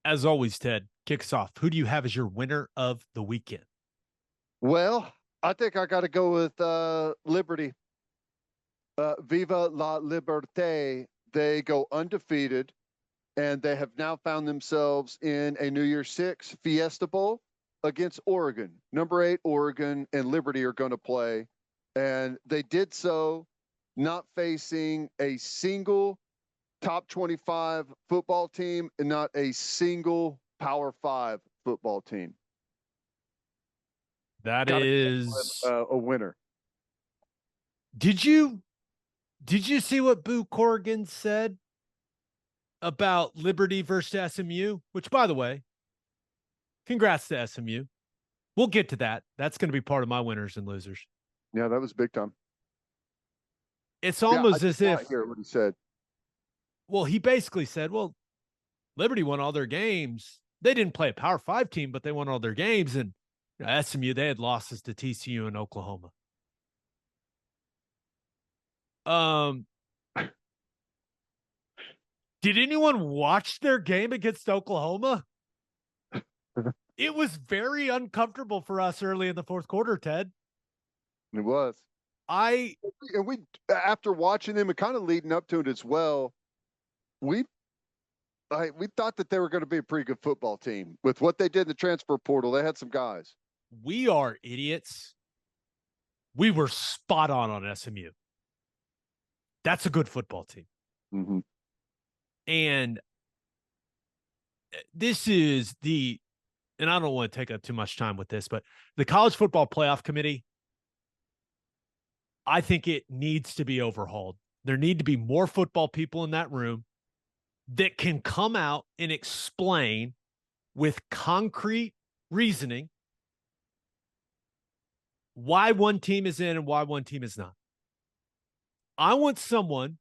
As always, Ted, kick us off. Who do you have as your winner of the weekend? Well, I think I got to go with Liberty. Viva la Liberté. They go undefeated, and they have now found themselves in a New Year's Six Fiesta Bowl against Oregon. Number 8, Oregon, and Liberty are going to play. And they did so not facing a single top 25 football team and not a single Power 5 football team. That Got to is. a winner. Did you see what Boo Corrigan said about Liberty versus SMU? Which, by the way, congrats to SMU. We'll get to that. That's going to be part of my winners and losers. Yeah, that was big time. It's almost as if hear what he said. Well, he basically said, well, Liberty won all their games. They didn't play a Power 5 team, but they won all their games. And SMU, they had losses to TCU and Oklahoma. Did anyone watch their game against Oklahoma? It was very uncomfortable for us early in the fourth quarter, Ted. It was. And we after watching them and kind of leading up to it as well, we thought that they were going to be a pretty good football team with what they did in the transfer portal. They had some guys. We are idiots. We were spot on SMU. That's a good football team. Mm-hmm. And this is and I don't want to take up too much time with this, but the College Football Playoff Committee, I think it needs to be overhauled. There need to be more football people in that room that can come out and explain with concrete reasoning why one team is in and why one team is not. I want someone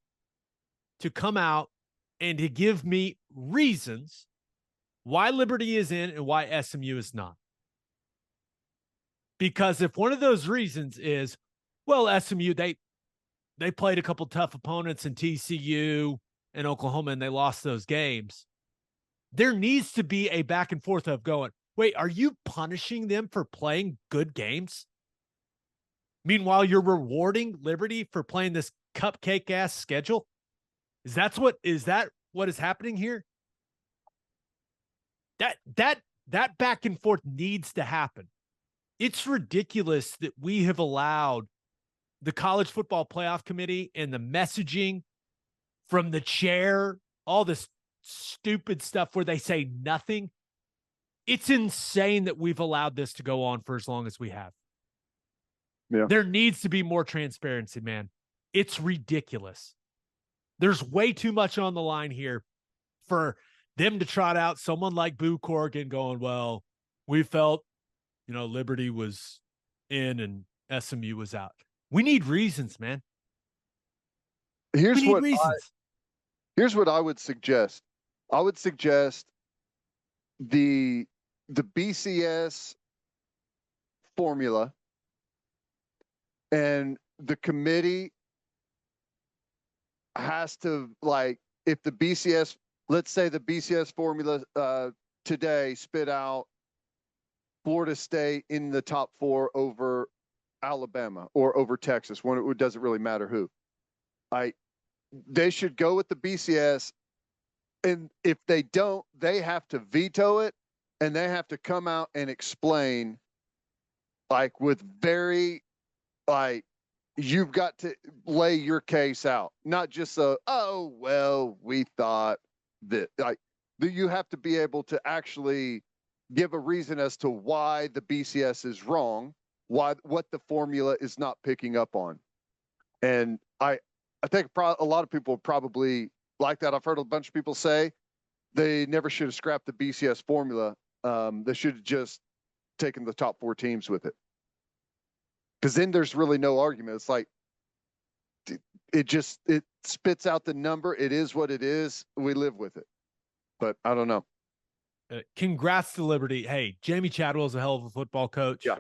to come out and to give me reasons why Liberty is in and why SMU is not. Because if one of those reasons is, well, SMU, they played a couple tough opponents in TCU and Oklahoma, and they lost those games, there needs to be a back and forth of going, wait, are you punishing them for playing good games? Meanwhile, you're rewarding Liberty for playing this cupcake-ass schedule? Is that what is happening here? That back and forth needs to happen. It's ridiculous that we have allowed the College Football Playoff Committee and the messaging from the chair, all this stupid stuff where they say nothing. It's insane that we've allowed this to go on for as long as we have. Yeah. There needs to be more transparency, man. It's ridiculous. There's way too much on the line here for them to trot out someone like Boo Corrigan going, well, we felt, Liberty was in and SMU was out. We need reasons, man. Here's what I would suggest. I would suggest the BCS formula and the committee has to, if the BCS, let's say the BCS formula today spit out Florida State in the top 4 over Alabama or over Texas, when it doesn't really matter who. They should go with the BCS, and if they don't, they have to veto it, and they have to come out and explain, with very, you've got to lay your case out, not just we thought that. You have to be able to actually give a reason as to why the BCS is wrong, what the formula is not picking up on. And I think a lot of people probably like that. I've heard a bunch of people say they never should have scrapped the BCS formula. They should have just taken the top 4 teams with it. Because then there's really no argument. It's like it spits out the number. It is what it is. We live with it. But I don't know. Congrats to Liberty. Hey, Jamie Chadwell's a hell of a football coach. Yeah.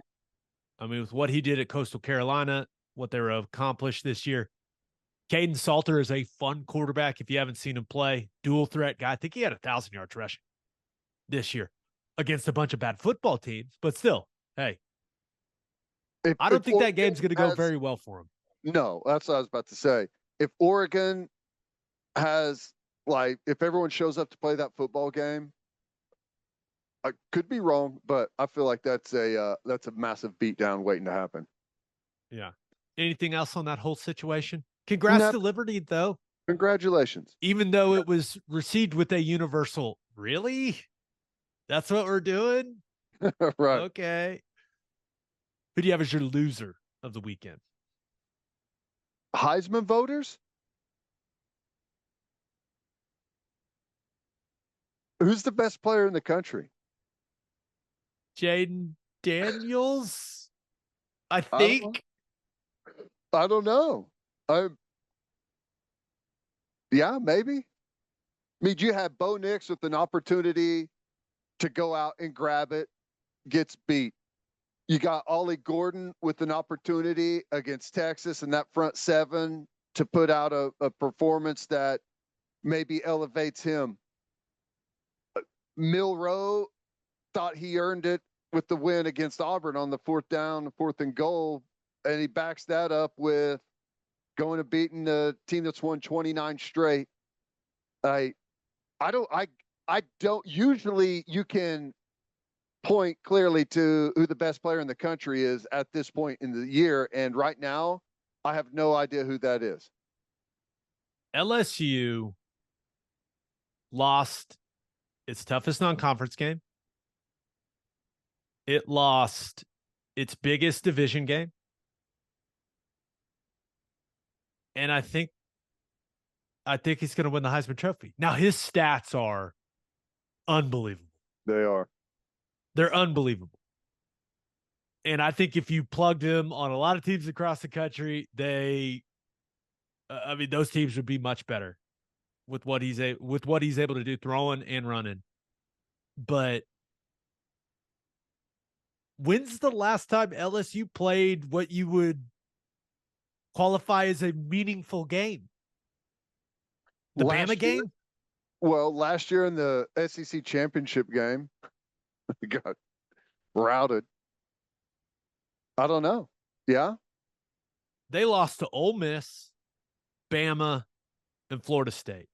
I mean, with what he did at Coastal Carolina, what they were accomplished this year. Caden Salter is a fun quarterback if you haven't seen him play. Dual threat guy. I think he had 1,000 yards rushing. this year against a bunch of bad football teams, but still, hey, I don't If think that Oregon game's going to go very well for him. No, that's what I was about to say. If Oregon has, like, if everyone shows up to play that football game, I could be wrong, but I feel like that's a massive beatdown waiting to happen. Yeah. Anything else on that whole situation? Congrats No, to Liberty, though. congratulations. Even though it was received with a universal, really? That's what we're doing? Right. Okay. Who do you have as your loser of the weekend? Heisman voters? Who's the best player in the country? Jaden Daniels, I I don't know. think. I don't know. Yeah, maybe. I mean, you had Bo Nix with an opportunity to go out and grab it, gets beat. You got Ollie Gordon with an opportunity against Texas and that front seven to put out a performance that maybe elevates him. Milroe thought he earned it with the win against Auburn on the 4th down, 4th and goal, and he backs that up with going to beating the team that's won 29 straight. I don't usually you can point clearly to who the best player in the country is at this point in the year. And right now, I have no idea who that is. LSU lost its toughest non-conference game. It lost its biggest division game. And I think he's going to win the Heisman Trophy. Now, his stats are unbelievable. They are. They're unbelievable. And I think if you plugged him on a lot of teams across the country, those teams would be much better with what he's able to do, throwing and running. But when's the last time LSU played what you would qualify as a meaningful game? The Bama game? Well, last year in the SEC championship game, we got routed. I don't know. Yeah. They lost to Ole Miss, Bama, and Florida State.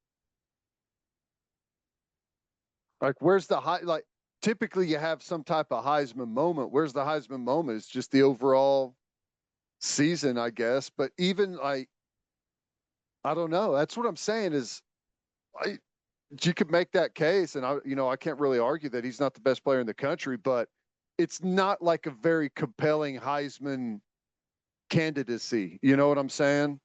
Like, where's the high? Like, typically you have some type of Heisman moment. Where's the Heisman moment? It's just the overall season, I guess. But even like, I don't know. That's what I'm saying is, you could make that case, and I can't really argue that he's not the best player in the country, but it's not like a very compelling Heisman candidacy. You know what I'm saying?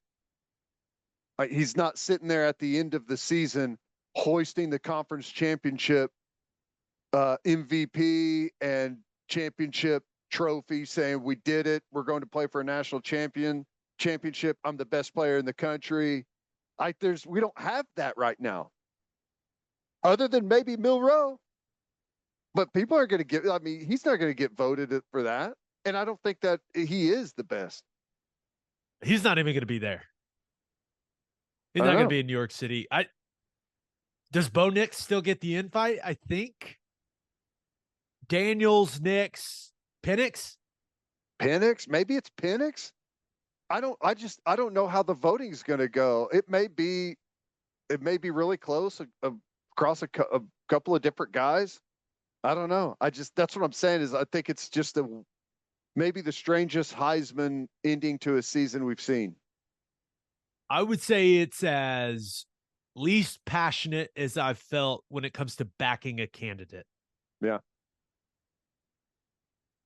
He's not sitting there at the end of the season hoisting the conference championship MVP and championship trophy, saying we did it. We're going to play for a national championship. I'm the best player in the country. We don't have that right now, other than maybe Milroe. But people are going to get. I mean, he's not going to get voted for that, and I don't think that he is the best. He's not even going to be there. He's not going to be in New York City. Does Bo Nix still get the invite? I think. Daniels, Nix, Penix? Maybe it's Penix. I don't know how the voting is going to go. It may be really close across a couple of different guys. I don't know. That's what I'm saying is I think it's just maybe the strangest Heisman ending to a season we've seen. I would say it's as least passionate as I've felt when it comes to backing a candidate. Yeah.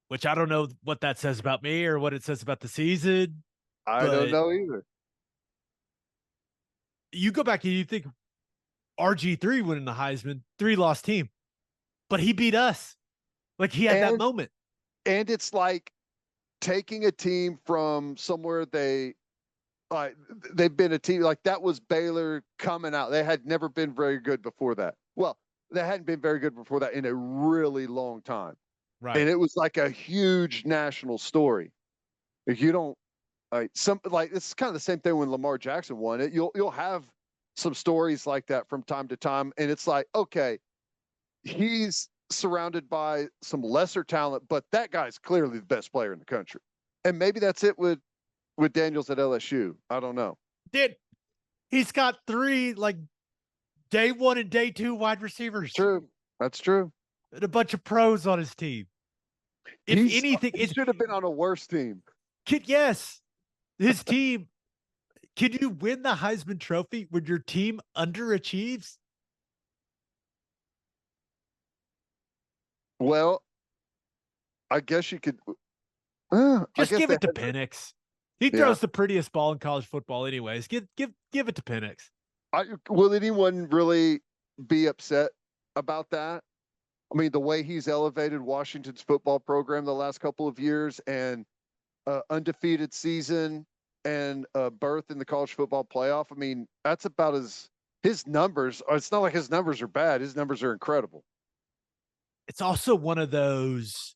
Which I don't know what that says about me or what it says about the season. I don't know either. You go back and you think RG3 winning the Heisman, 3-loss team, but he beat us. Like he had that moment. And it's like taking a team from somewhere they've been a team like that was Baylor coming out. They had never been very good before that. Well, they hadn't been very good before that in a really long time. Right. And it was like a huge national story. If you don't it's kind of the same thing when Lamar Jackson won it. You'll have some stories like that from time to time. And it's like, okay, he's surrounded by some lesser talent, but that guy's clearly the best player in the country. And maybe that's it with Daniels at LSU. I don't know. Dude, he's got 3 like day 1 and day 2 wide receivers. True. That's true. And a bunch of pros on his team. If anything, he should have been on a worse team. Yes, his team. Can you win the Heisman Trophy when your team underachieves? Well, I guess you could. Just give it to Penix. He throws the prettiest ball in college football, anyways. Give it to Penix. Will anyone really be upset about that? I mean, the way he's elevated Washington's football program the last couple of years, and undefeated season, and a berth in the college football playoff. I mean, that's about his numbers. It's not like his numbers are bad. His numbers are incredible. It's also one of those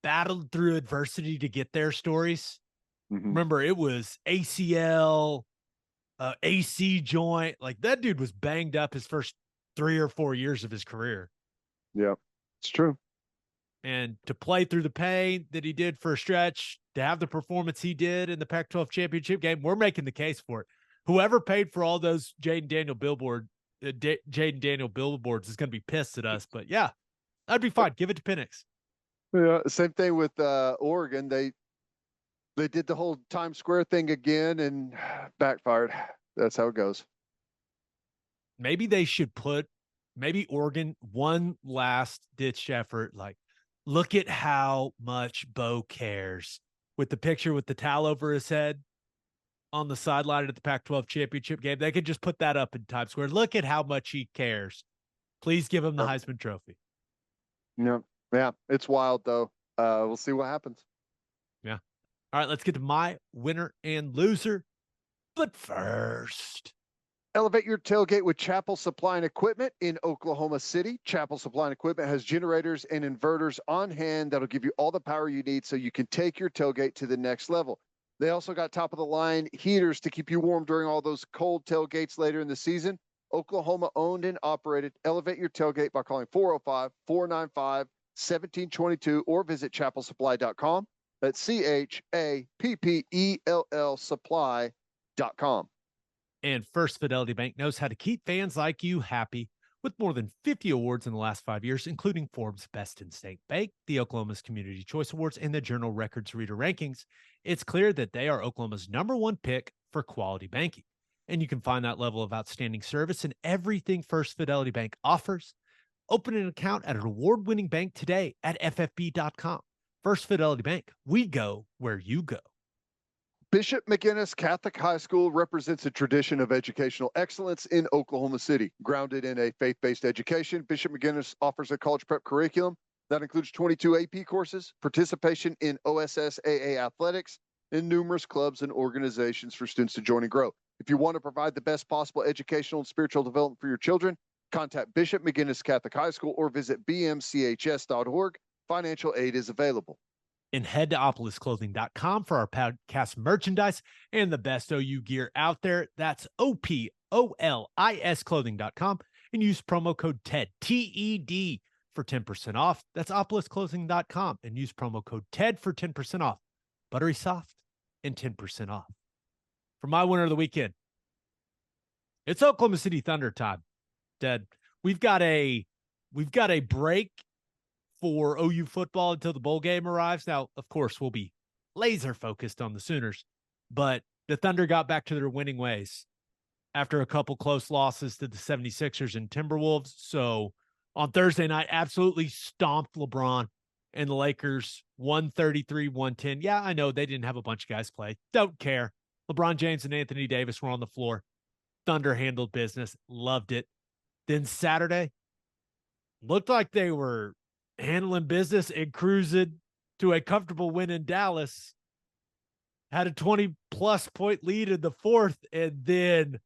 battled through adversity to get there stories. Mm-hmm. Remember, it was ACL, AC joint. Like, that dude was banged up his first 3 or 4 years of his career. Yeah, it's true. And to play through the pain that he did for a stretch, to have the performance he did in the Pac-12 championship game, we're making the case for it. Whoever paid for all those Jaden Daniel billboards is going to be pissed at us. But yeah, that'd be fine. Give it to Penix. Yeah, same thing with Oregon. They did the whole Times Square thing again and backfired. That's how it goes. Maybe they should put Oregon one last ditch effort. Like, look at how much Bo cares, with the picture with the towel over his head on the sideline at the Pac-12 championship game. They could just put that up in Times Square. Look at how much he cares. Please give him the Heisman Trophy. Yeah, it's wild though. We'll see what happens. Yeah. All right, let's get to my winner and loser. But first, elevate your tailgate with Chapel Supply and Equipment in Oklahoma City. Chapel Supply and Equipment has generators and inverters on hand that'll give you all the power you need so you can take your tailgate to the next level. They also got top of the line heaters to keep you warm during all those cold tailgates later in the season. Oklahoma owned and operated. Elevate your tailgate by calling 405-495-1722 or visit chapelsupply.com. That's CHAPPELL supply.com. And First Fidelity Bank knows how to keep fans like you happy with more than 50 awards in the last 5 years, including Forbes Best in State Bank, the Oklahoma's Community Choice Awards, and the Journal Records Reader Rankings. It's clear that they are Oklahoma's #1 pick for quality banking. And you can find that level of outstanding service in everything First Fidelity Bank offers. Open an account at an award-winning bank today at ffb.com. First Fidelity Bank, we go where you go. Bishop McGinnis Catholic High School represents a tradition of educational excellence in Oklahoma City. Grounded in a faith-based education, Bishop McGinnis offers a college prep curriculum that includes 22 AP courses, participation in OSSAA athletics, and numerous clubs and organizations for students to join and grow. If you want to provide the best possible educational and spiritual development for your children, contact Bishop McGinnis Catholic High School or visit bmchs.org. Financial aid is available. And head to opolisclothing.com for our podcast merchandise and the best OU gear out there. That's OPOLISclothing.com, and use promo code TED, TED, for 10% off. That's opolisclothing.com, and use promo code TED for 10% off. Buttery soft and 10% off. For my winner of the weekend, it's Oklahoma City Thunder time. Ted, we've got a break for OU football until the bowl game arrives. Now, of course, we'll be laser focused on the Sooners, but the Thunder got back to their winning ways after a couple close losses to the 76ers and Timberwolves. So on Thursday night, absolutely stomped LeBron and the Lakers 133-110. Yeah, I know they didn't have a bunch of guys play. Don't care. LeBron James and Anthony Davis were on the floor. Thunder handled business. Loved it. Then Saturday, looked like they were handling business and cruising to a comfortable win in Dallas. Had a 20-plus point lead in the fourth, and then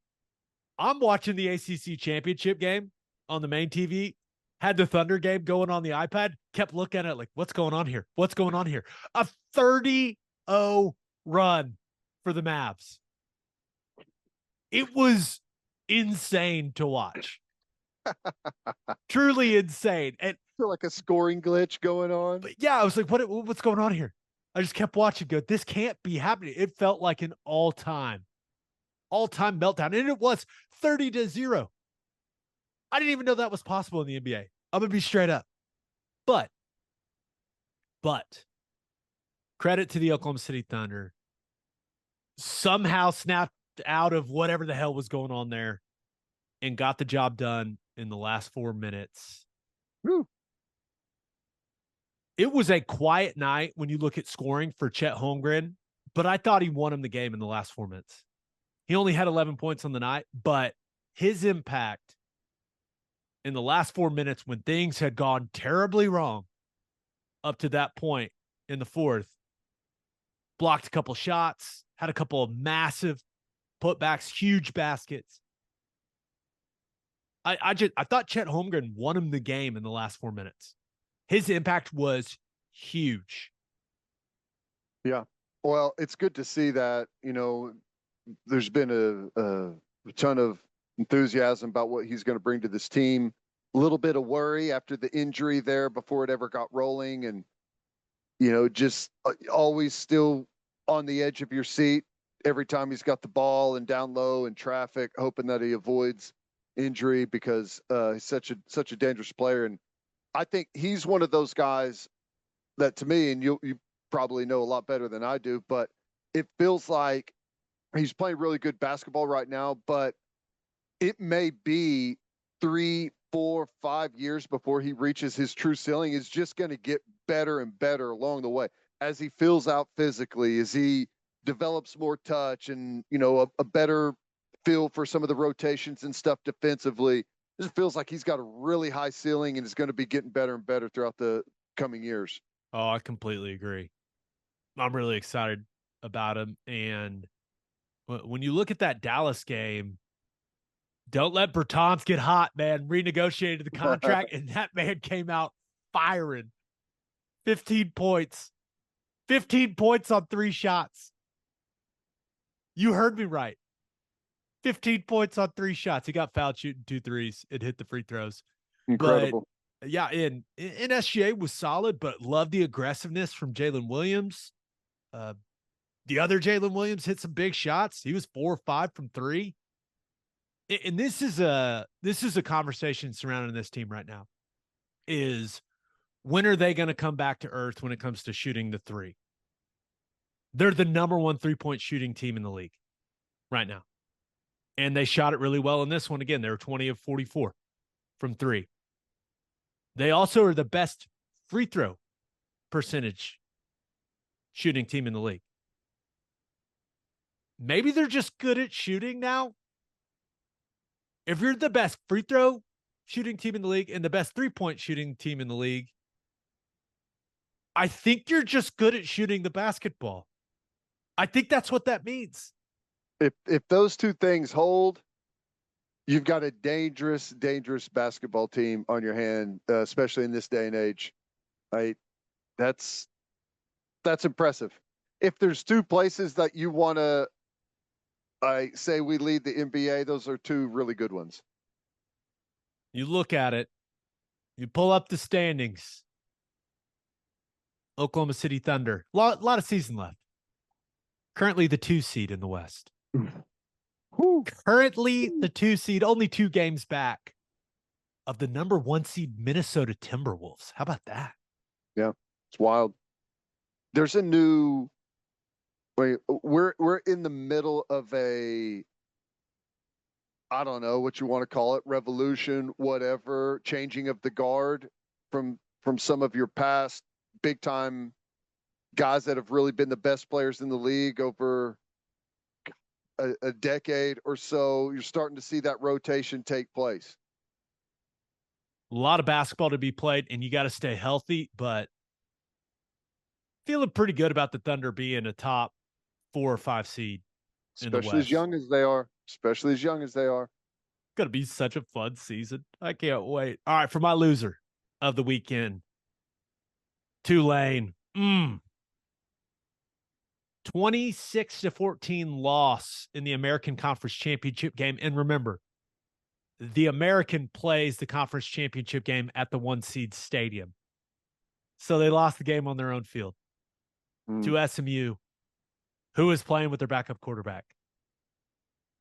I'm watching the ACC championship game on the main TV. Had the Thunder game going on the iPad. Kept looking at it like, what's going on here? What's going on here? A 30-0 run for the Mavs. It was insane to watch. Truly insane. And feel like a scoring glitch going on. But yeah, I was like, what's going on here? I just kept watching, go, this can't be happening. It felt like an all-time meltdown. And it was 30-0. I didn't even know that was possible in the NBA. I'm going to be straight up. But credit to the Oklahoma City Thunder. Somehow snapped out of whatever the hell was going on there and got the job done in the last 4 minutes. Woo. It was a quiet night when you look at scoring for Chet Holmgren, but I thought he won him the game in the last 4 minutes. He only had 11 points on the night, but his impact in the last 4 minutes when things had gone terribly wrong up to that point in the fourth, blocked a couple shots, had a couple of massive putbacks, huge baskets. I thought Chet Holmgren won him the game in the last 4 minutes. His impact was huge. Yeah. Well, it's good to see that, there's been a ton of enthusiasm about what he's going to bring to this team. A little bit of worry after the injury there before it ever got rolling. And, just always still on the edge of your seat every time he's got the ball and down low in traffic, hoping that he avoids injury because he's such a dangerous player. And I think he's one of those guys that, to me, and you probably know a lot better than I do, but it feels like he's playing really good basketball right now, but it may be 3, 4, 5 years before he reaches his true ceiling. It's just going to get better and better along the way as he fills out physically, as he develops more touch and, a better feel for some of the rotations and stuff defensively. It just feels like he's got a really high ceiling and is going to be getting better and better throughout the coming years. Oh, I completely agree. I'm really excited about him. And when you look at that Dallas game, don't let Bertans get hot, man. Renegotiated the contract, and that man came out firing. 15 points. 15 points on 3 shots. You heard me right. 15 points on 3 shots. He got fouled shooting 2 threes and hit the free throws. Incredible. But, yeah, and SGA was solid, but love the aggressiveness from Jalen Williams. The other Jalen Williams hit some big shots. He was 4 or 5 from 3. And this is a conversation surrounding this team right now. Is when are they going to come back to earth when it comes to shooting the 3? They're the number 1 3-point shooting team in the league right now. And they shot it really well in this one. Again, they were 20 of 44 from 3. They also are the best free throw percentage shooting team in the league. Maybe they're just good at shooting now. If you're the best free throw shooting team in the league and the best 3-point shooting team in the league, I think you're just good at shooting the basketball. I think that's what that means. If those two things hold, you've got a dangerous basketball team on your hand, especially in this day and age. That's impressive. If there's 2 places that you want to, say we lead the NBA, those are 2 really good ones. You look at it, you pull up the standings. Oklahoma City Thunder, lot of season left. Currently the 2 seed in the West. Currently the 2 seed, only 2 games back of the number 1 seed Minnesota Timberwolves. How about that? Yeah, it's wild. There's a new. We're in the middle of a, I don't know what you want to call it, revolution, whatever, changing of the guard from some of your past big time guys that have really been the best players in the league over a decade or so. You're starting to see that rotation take place. A lot of basketball to be played, and you got to stay healthy, but feeling pretty good about the Thunder being a top 4 or 5 seed. Especially as young as they are. Going to be such a fun season. I can't wait. All right, for my loser of the weekend, Tulane. 26-14 loss in the American Conference Championship game. And remember, the American plays the conference championship game at the 1-seed stadium. So they lost the game on their own field to SMU, who was playing with their backup quarterback.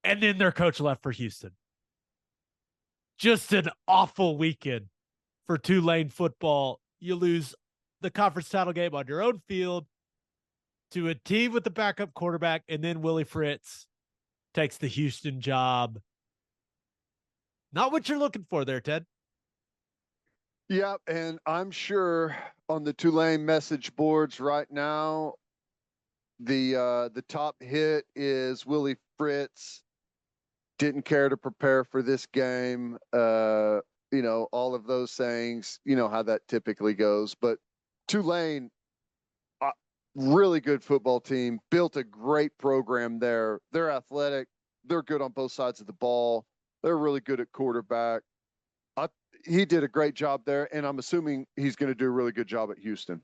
And then their coach left for Houston. Just an awful weekend for Tulane football. You lose the conference title game on your own field to a team with the backup quarterback, and then Willie Fritz takes the Houston job. Not what you're looking for there, Ted. Yeah, and I'm sure on the Tulane message boards right now, the top hit is Willie Fritz didn't care to prepare for this game. You know, all of those sayings, you know how that typically goes. But Tulane, really good football team, built a great program there. They're athletic. They're good on both sides of the ball. They're really good at quarterback. He did a great job there, and I'm assuming he's going to do a really good job at Houston.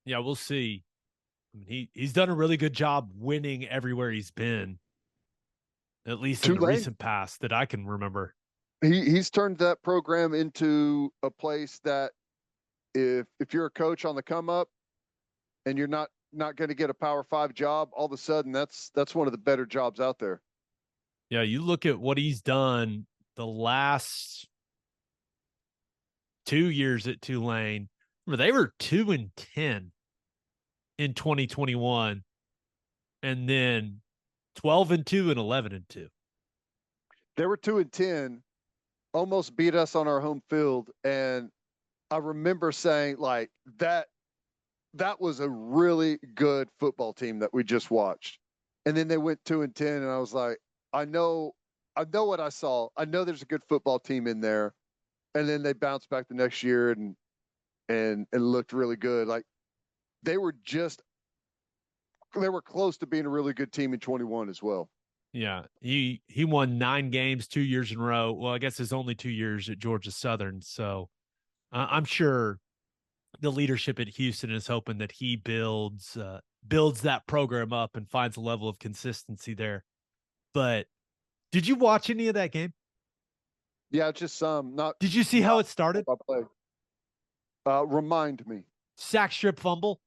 Yeah, we'll see. I mean, he's done a really good job winning everywhere he's been, at least in the recent past that I can remember. He's turned that program into a place that if you're a coach on the come up and you're not going to get a Power 5 job, all of a sudden that's one of the better jobs out there. Yeah, you look at what he's done the last 2 years at Tulane. Remember, they were 2-10 in 2021, and then 12-2 and 11-2. They were 2-10, almost beat us on our home field, and I remember saying like that was a really good football team that we just watched. And then they went 2-10, and I was like, I know what I saw. I know there's a good football team in there. And then they bounced back the next year and looked really good. Like they were close to being a really good team in 21 as well. Yeah, he won 9 games 2 years in a row. Well, I guess it's only 2 years at Georgia Southern. So I'm sure the leadership at Houston is hoping that he builds that program up and finds a level of consistency there. But did you watch any of that game? Yeah, just some. Not. Did you see how it started? Remind me. Sack, strip, fumble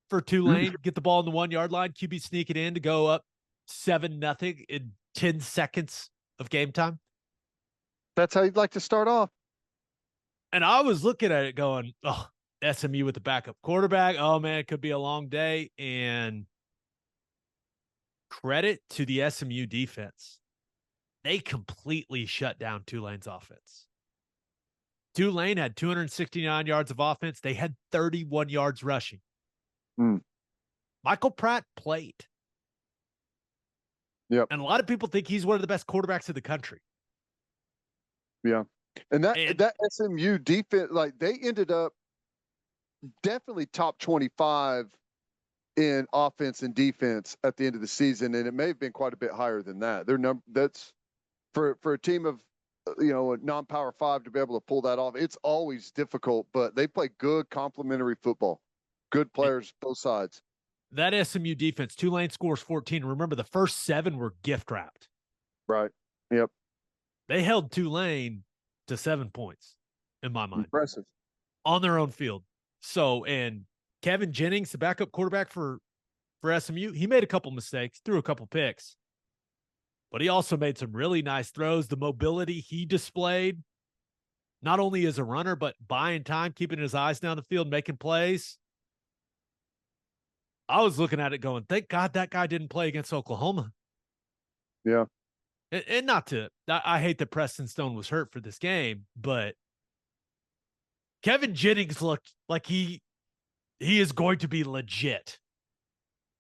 for Tulane. Get the ball on the 1-yard line. QB sneak it in to go up 7-0 in 10 seconds of game time. That's how you'd like to start off. And I was looking at it going, oh, SMU with the backup quarterback. Oh, man, it could be a long day. And credit to the SMU defense. They completely shut down Tulane's offense. Tulane had 269 yards of offense. They had 31 yards rushing. Michael Pratt played. Yep. And a lot of people think he's one of the best quarterbacks in the country. Yeah. And that SMU defense, like they ended up definitely top 25 in offense and defense at the end of the season. And it may have been quite a bit higher than that. That's for a team of, you know, a non-Power 5 to be able to pull that off. It's always difficult, but they play good complementary football. Good players, both sides. That SMU defense, Tulane scores 14. Remember, the first 7 were gift wrapped. Right. Yep. They held Tulane to 7 points, in my mind. Impressive. On their own field. So, and Kevin Jennings, the backup quarterback for SMU, he made a couple mistakes, threw a couple picks. But he also made some really nice throws. The mobility he displayed, not only as a runner, but buying time, keeping his eyes down the field, making plays. I was looking at it going, thank God that guy didn't play against Oklahoma. Yeah. And not to, I hate that Preston Stone was hurt for this game, but Kevin Jennings looked like he is going to be legit.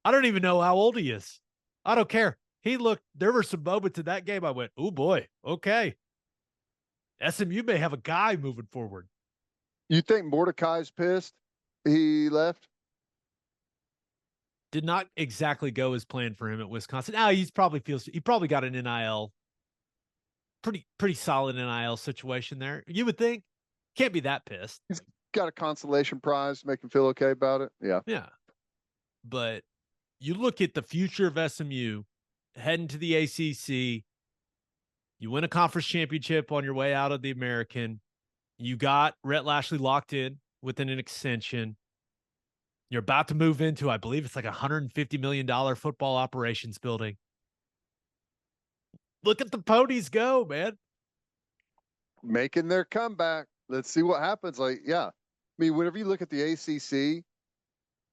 I don't even know how old he is. I don't care. There were some moments in that game I went, oh boy, okay. SMU may have a guy moving forward. You think Mordecai's pissed he left? Did not exactly go as planned for him at Wisconsin. Now he probably got an NIL, pretty solid NIL situation there. You would think. Can't be that pissed. He's got a consolation prize, make him feel okay about it. Yeah. Yeah. But you look at the future of SMU heading to the ACC. You win a conference championship on your way out of the American. You got Rhett Lashley locked in within an extension. You're about to move into, I believe it's like $150 million football operations building. Look at the ponies go, man. Making their comeback. Let's see what happens. Like, yeah. I mean, whenever you look at the ACC,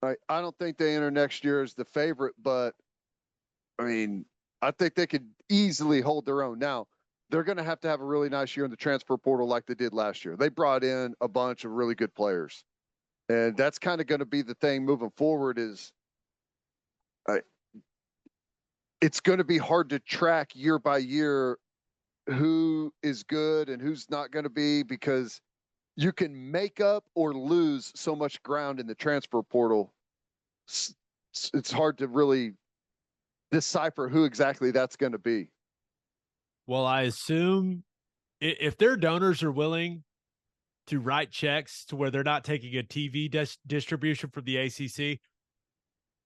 I don't think they enter next year as the favorite, but I mean, I think they could easily hold their own. Now, they're going to have a really nice year in the transfer portal like they did last year. They brought in a bunch of really good players. And that's kind of going to be the thing moving forward is it's going to be hard to track year by year who is good and who's not going to be, because you can make up or lose so much ground in the transfer portal. It's hard to really decipher who exactly that's going to be. Well, I assume if their donors are willing to write checks to where they're not taking a TV distribution from the ACC,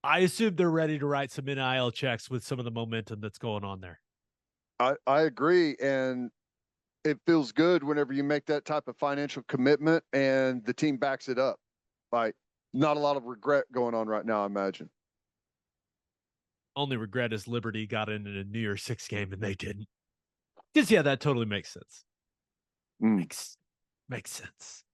I assume they're ready to write some NIL checks with some of the momentum that's going on there. I agree. And it feels good whenever you make that type of financial commitment and the team backs it up. Like, not a lot of regret going on right now, I imagine. Only regret is Liberty got into a New Year's Six game and they didn't. Because, yeah, that totally makes sense. Makes sense.